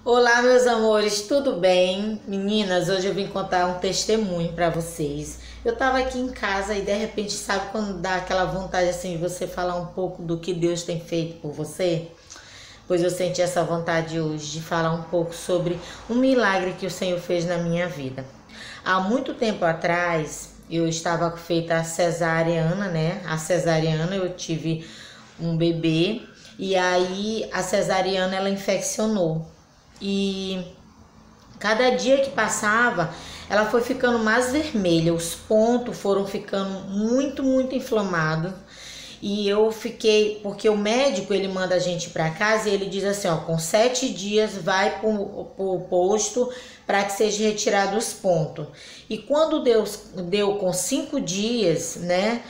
Olá, meus amores, tudo bem? Meninas, hoje eu vim contar um testemunho pra vocês. Eu tava aqui em casa e de repente, sabe quando dá aquela vontade assim de você falar um pouco do que Deus tem feito por você? Pois eu senti essa vontade hoje de falar um pouco sobre um milagre que o Senhor fez na minha vida. Há muito tempo atrás, eu estava feita a cesariana, né? A cesariana, eu tive um bebê e aí a cesariana ela infeccionou. E cada dia que passava, ela foi ficando mais vermelha, os pontos foram ficando muito inflamados. E eu fiquei, porque o médico ele manda a gente para casa e ele diz assim, ó, com 7 dias vai pro posto para que seja retirado os pontos. E quando deu com 5 dias, né,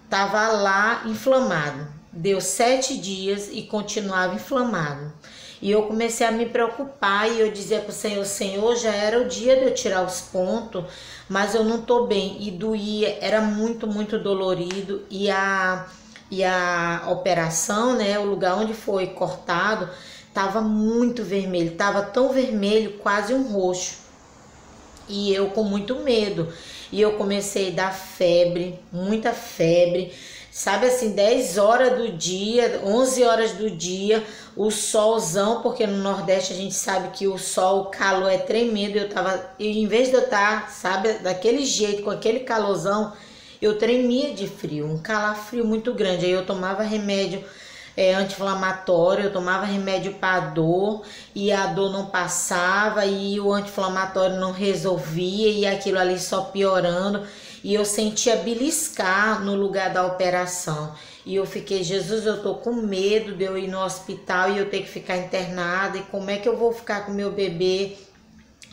tava lá inflamado. Deu 7 dias e continuava inflamado. E eu comecei a me preocupar e eu dizia para o Senhor, Senhor, já era o dia de eu tirar os pontos, mas eu não tô bem. E doía, era muito dolorido. E a operação, né, o lugar onde foi cortado, tava muito vermelho. Tava tão vermelho, quase um roxo. E eu com muito medo. E eu comecei a dar febre, muita febre. Sabe assim, 10 horas do dia, 11 horas do dia, o solzão, porque no Nordeste a gente sabe que o sol, o calor é tremendo. Em vez de eu estar, sabe, daquele jeito, com aquele calorzão, eu tremia de frio, um calafrio muito grande. Aí eu tomava remédio anti-inflamatório, eu tomava remédio para dor e a dor não passava e o anti-inflamatório não resolvia e aquilo ali só piorando. E eu sentia beliscar no lugar da operação. E eu fiquei, Jesus, eu tô com medo de eu ir no hospital e eu ter que ficar internada. E como é que eu vou ficar com meu bebê?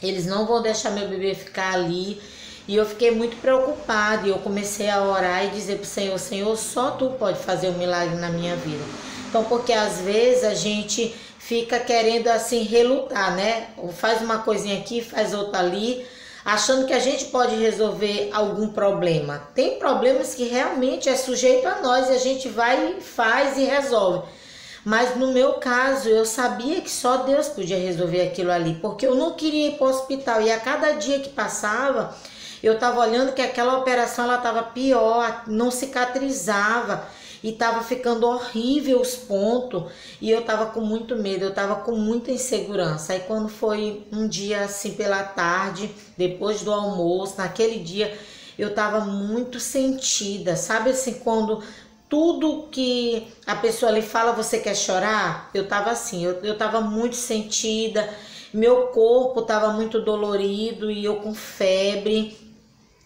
Eles não vão deixar meu bebê ficar ali. E eu fiquei muito preocupada. E eu comecei a orar e dizer pro Senhor, Senhor, só Tu pode fazer um milagre na minha vida. Então, porque às vezes a gente fica querendo assim relutar, né? Faz uma coisinha aqui, faz outra ali, achando que a gente pode resolver algum problema. Tem problemas que realmente é sujeito a nós e a gente vai e faz e resolve. Mas no meu caso, eu sabia que só Deus podia resolver aquilo ali, porque eu não queria ir para o hospital. E a cada dia que passava, eu estava olhando que aquela operação ela estava pior, não cicatrizava. E tava ficando horrível os pontos e eu tava com muito medo, eu tava com muita insegurança. Aí quando foi um dia assim pela tarde, depois do almoço, naquele dia eu tava muito sentida, sabe assim, quando tudo que a pessoa lhe fala você quer chorar? Eu tava assim, eu tava muito sentida, meu corpo tava muito dolorido e eu com febre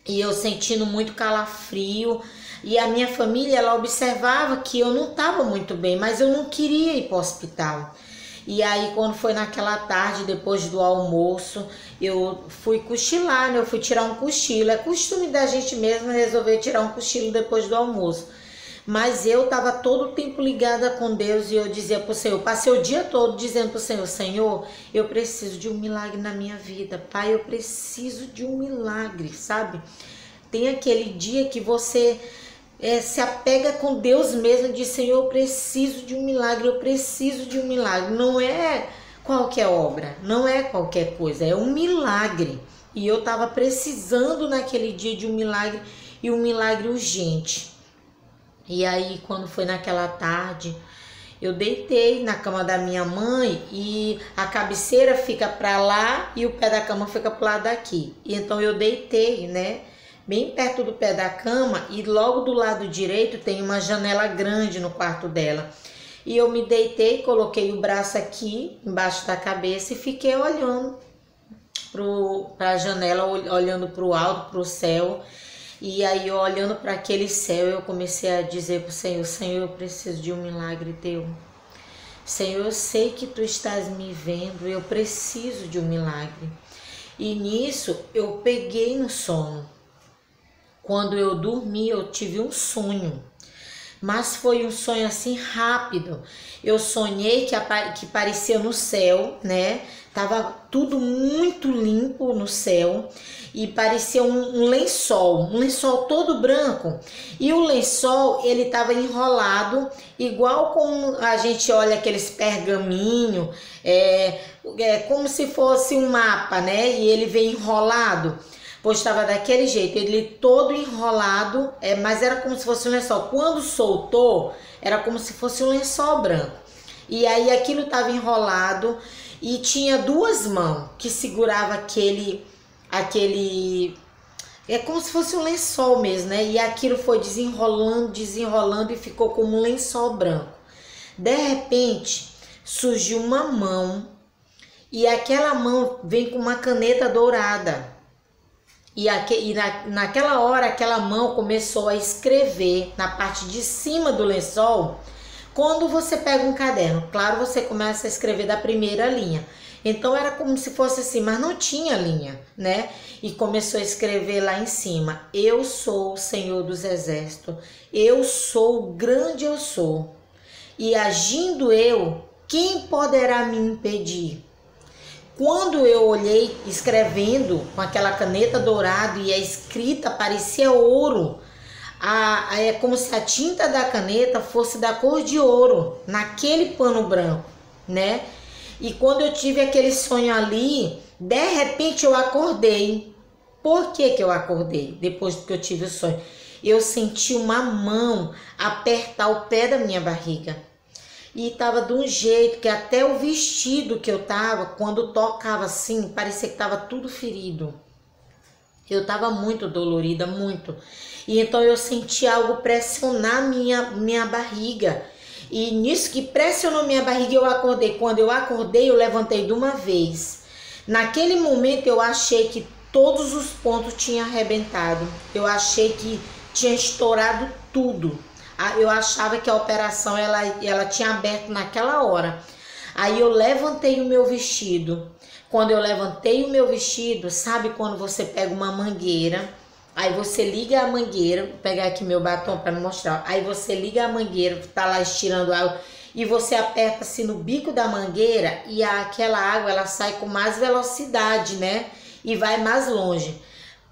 e eu sentindo muito calafrio. E a minha família, ela observava que eu não estava muito bem, mas eu não queria ir para o hospital. E aí, quando foi naquela tarde, depois do almoço, eu fui cochilar, né? Eu fui tirar um cochilo. É costume da gente mesmo resolver tirar um cochilo depois do almoço. Mas eu estava todo o tempo ligada com Deus e eu dizia para o Senhor, passei o dia todo dizendo para o Senhor, Senhor, eu preciso de um milagre na minha vida. Pai, eu preciso de um milagre, sabe? Tem aquele dia que você se apega com Deus mesmo e diz, Senhor, eu preciso de um milagre, eu preciso de um milagre. Não é qualquer obra, não é qualquer coisa, é um milagre. E eu estava precisando naquele dia de um milagre e um milagre urgente. E aí, quando foi naquela tarde, eu deitei na cama da minha mãe e a cabeceira fica para lá e o pé da cama fica pro lado daqui. E então eu deitei, né? Bem perto do pé da cama e logo do lado direito tem uma janela grande no quarto dela. E eu me deitei, coloquei o braço aqui embaixo da cabeça e fiquei olhando para a janela, olhando para o alto, para o céu. E aí, olhando para aquele céu, eu comecei a dizer para o Senhor, Senhor, eu preciso de um milagre teu. Senhor, eu sei que tu estás me vendo, eu preciso de um milagre. E nisso, eu peguei no sono. Quando eu dormi, eu tive um sonho. mas foi um sonho assim rápido. Eu sonhei que parecia no céu, né? Tava tudo muito limpo no céu e parecia um lençol todo branco. E o lençol, ele tava enrolado, igual como a gente olha aqueles pergaminho, como se fosse um mapa, né? E ele vem enrolado. Pois estava daquele jeito, ele todo enrolado, mas era como se fosse um lençol. Quando soltou, era como se fosse um lençol branco. E aí aquilo estava enrolado e tinha duas mãos que segurava aquele como se fosse um lençol mesmo, né? E aquilo foi desenrolando e ficou como um lençol branco. De repente, surgiu uma mão e aquela mão vem com uma caneta dourada. Naquela hora, aquela mão começou a escrever na parte de cima do lençol. Quando você pega um caderno, claro, você começa a escrever da primeira linha. Então era como se fosse assim, mas não tinha linha, né? E começou a escrever lá em cima: eu sou o Senhor dos Exércitos, eu sou o grande eu sou. E agindo eu, quem poderá me impedir? Quando eu olhei escrevendo com aquela caneta dourada e a escrita parecia ouro, é como se a tinta da caneta fosse da cor de ouro, naquele pano branco, né? E quando eu tive aquele sonho ali, de repente eu acordei. Por que eu acordei depois que eu tive o sonho? Eu senti uma mão apertar o pé da minha barriga. E tava de um jeito que até o vestido que eu tava, quando tocava assim, parecia que tava tudo ferido. Eu tava muito dolorida, muito. E então eu senti algo pressionar minha barriga. E nisso que pressionou minha barriga, eu acordei. Quando eu acordei, eu levantei de uma vez. Naquele momento, eu achei que todos os pontos tinham arrebentado. Eu achei que tinha estourado tudo. Eu achava que a operação ela tinha aberto naquela hora. Aí eu levantei o meu vestido. Quando eu levantei o meu vestido, sabe quando você pega uma mangueira, aí você liga a mangueira, vou pegar aqui meu batom para mostrar. Aí você liga a mangueira, tá lá estirando água, e você aperta assim no bico da mangueira e aquela água ela sai com mais velocidade, né? E vai mais longe.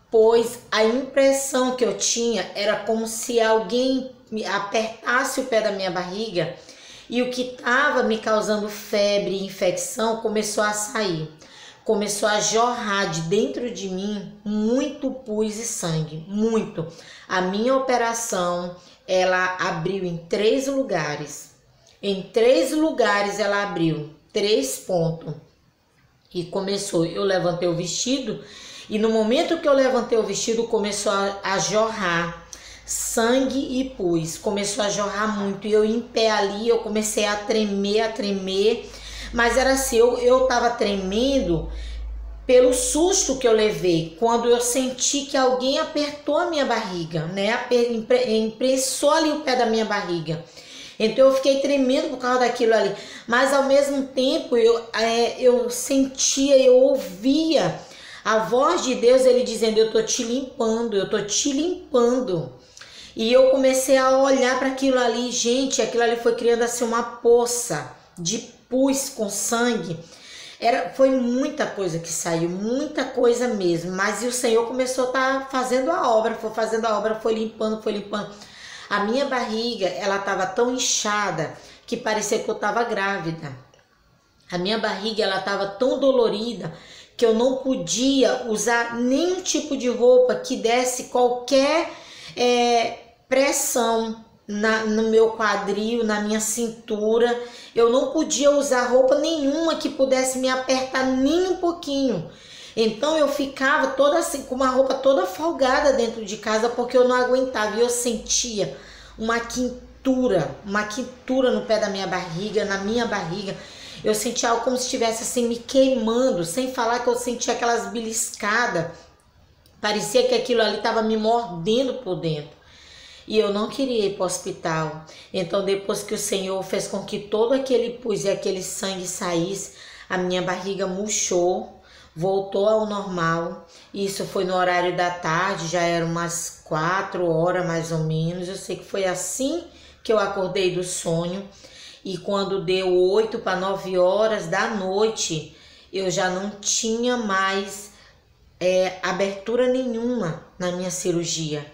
Pois a impressão que eu tinha era como se alguém apertasse o pé da minha barriga e o que estava me causando febre e infecção começou a sair. Começou a jorrar de dentro de mim muito pus e sangue, muito. A minha operação, ela abriu em 3 lugares. Em 3 lugares ela abriu, 3 pontos. E começou, eu levantei o vestido e no momento que eu levantei o vestido começou a jorrar sangue e pus. Começou a jorrar muito e eu em pé ali, eu comecei a tremer. Mas era assim, eu tava tremendo pelo susto que eu levei, quando eu senti que alguém apertou a minha barriga, né? Imprensou ali o pé da minha barriga. Então eu fiquei tremendo por causa daquilo ali. Mas ao mesmo tempo eu sentia, eu ouvia a voz de Deus, ele dizendo: eu tô te limpando, eu tô te limpando. E eu comecei a olhar para aquilo ali, gente, aquilo ali foi criando assim uma poça de pus com sangue. Foi muita coisa que saiu, muita coisa mesmo. Mas o Senhor começou a estar fazendo a obra, foi limpando. A minha barriga, ela estava tão inchada que parecia que eu estava grávida. A minha barriga, ela estava tão dolorida que eu não podia usar nenhum tipo de roupa que desse qualquer pressão no meu quadril, na minha cintura. Eu não podia usar roupa nenhuma que pudesse me apertar nem um pouquinho. Então eu ficava toda assim, com uma roupa toda folgada dentro de casa, porque eu não aguentava. E eu sentia uma quintura no pé da minha barriga, na minha barriga. Eu sentia algo como se estivesse assim me queimando, sem falar que eu sentia aquelas beliscadas. Parecia que aquilo ali estava me mordendo por dentro. E eu não queria ir para o hospital. Então depois que o Senhor fez com que todo aquele pus e aquele sangue saísse, a minha barriga murchou, voltou ao normal. Isso foi no horário da tarde, já eram umas 4 horas mais ou menos. Eu sei que foi assim que eu acordei do sonho. E quando deu 8 para 9 horas da noite, eu já não tinha mais abertura nenhuma na minha cirurgia.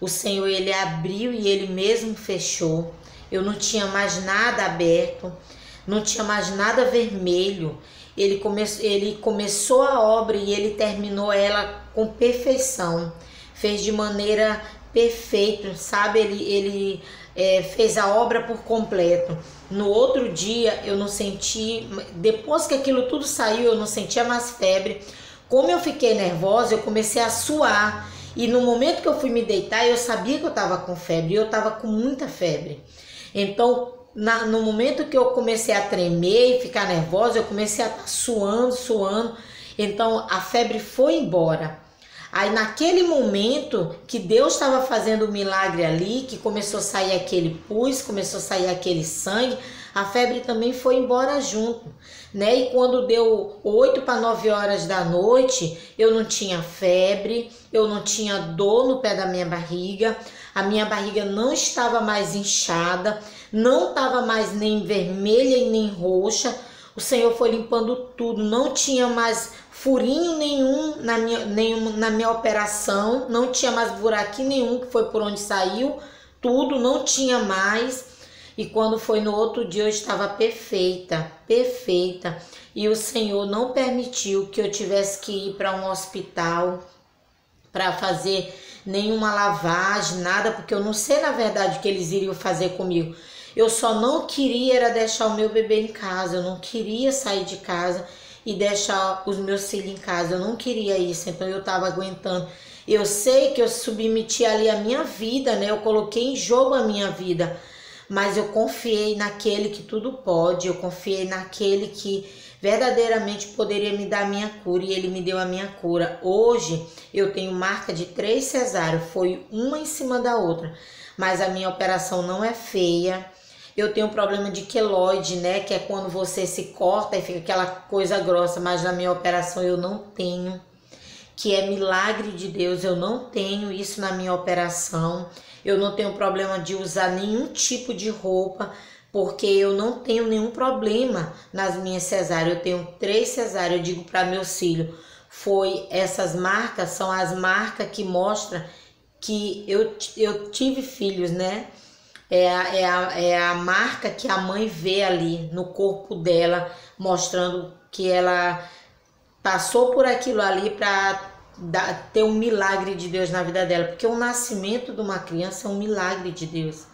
O Senhor, Ele abriu e Ele mesmo fechou. Eu não tinha mais nada aberto, não tinha mais nada vermelho. Ele começou a obra e Ele terminou ela com perfeição. Fez de maneira perfeita, sabe? Ele fez a obra por completo. No outro dia eu não senti, depois que aquilo tudo saiu, eu não sentia mais febre. Como eu fiquei nervosa, eu comecei a suar. E no momento que eu fui me deitar, eu sabia que eu estava com febre, e eu estava com muita febre. Então, no momento que eu comecei a tremer e ficar nervosa, eu comecei a estar suando. Então, a febre foi embora. Aí, naquele momento que Deus estava fazendo o milagre ali, que começou a sair aquele pus, começou a sair aquele sangue, a febre também foi embora junto, né? E quando deu 8 para 9 horas da noite, eu não tinha febre, eu não tinha dor no pé da minha barriga, a minha barriga não estava mais inchada, não estava mais nem vermelha e nem roxa. O Senhor foi limpando tudo, não tinha mais furinho nenhum na minha operação, não tinha mais buraquinho nenhum, que foi por onde saiu, tudo não tinha mais. E quando foi no outro dia eu estava perfeita. E o Senhor não permitiu que eu tivesse que ir para um hospital para fazer nenhuma lavagem, nada, porque eu não sei na verdade o que eles iriam fazer comigo. Eu só não queria era deixar o meu bebê em casa, eu não queria sair de casa e deixar os meus filhos em casa, eu não queria isso, então eu estava aguentando. Eu sei que eu submeti ali a minha vida, né? Eu coloquei em jogo a minha vida, mas eu confiei naquele que tudo pode, eu confiei naquele que verdadeiramente poderia me dar a minha cura, e Ele me deu a minha cura. Hoje eu tenho marca de 3 cesáreas, foi uma em cima da outra, mas a minha operação não é feia. Eu tenho problema de queloide, né, que é quando você se corta e fica aquela coisa grossa, mas na minha operação eu não tenho, que é milagre de Deus, eu não tenho isso na minha operação. Eu não tenho problema de usar nenhum tipo de roupa, porque eu não tenho nenhum problema nas minhas cesáreas. Eu tenho 3 cesáreas, eu digo para meus filhos, essas marcas são as marcas que mostram que eu tive filhos, né? É a marca que a mãe vê ali no corpo dela, mostrando que ela passou por aquilo ali para ter um milagre de Deus na vida dela, porque o nascimento de uma criança é um milagre de Deus.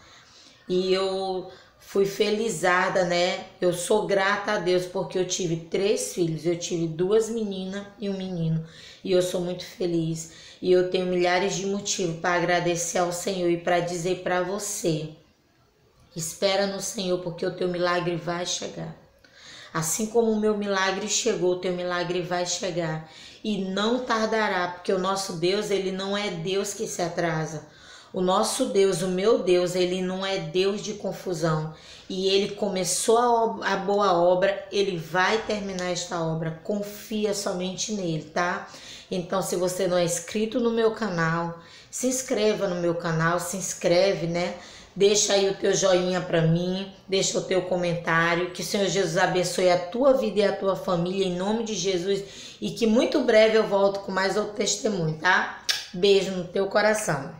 E eu fui felizarda, né? Eu sou grata a Deus porque eu tive 3 filhos, eu tive 2 meninas e um menino, e eu sou muito feliz. E eu tenho milhares de motivos para agradecer ao Senhor e para dizer para você: espera no Senhor, porque o teu milagre vai chegar. Assim como o meu milagre chegou, o teu milagre vai chegar. E não tardará, porque o nosso Deus, Ele não é Deus que se atrasa. O nosso Deus, o meu Deus, Ele não é Deus de confusão. E Ele começou a boa obra, Ele vai terminar esta obra. Confia somente nele, tá? Então, se você não é inscrito no meu canal, se inscreva no meu canal, se inscreve, né? Deixa aí o teu joinha para mim, deixa o teu comentário, que o Senhor Jesus abençoe a tua vida e a tua família, em nome de Jesus, e que muito breve eu volto com mais outro testemunho, tá? Beijo no teu coração.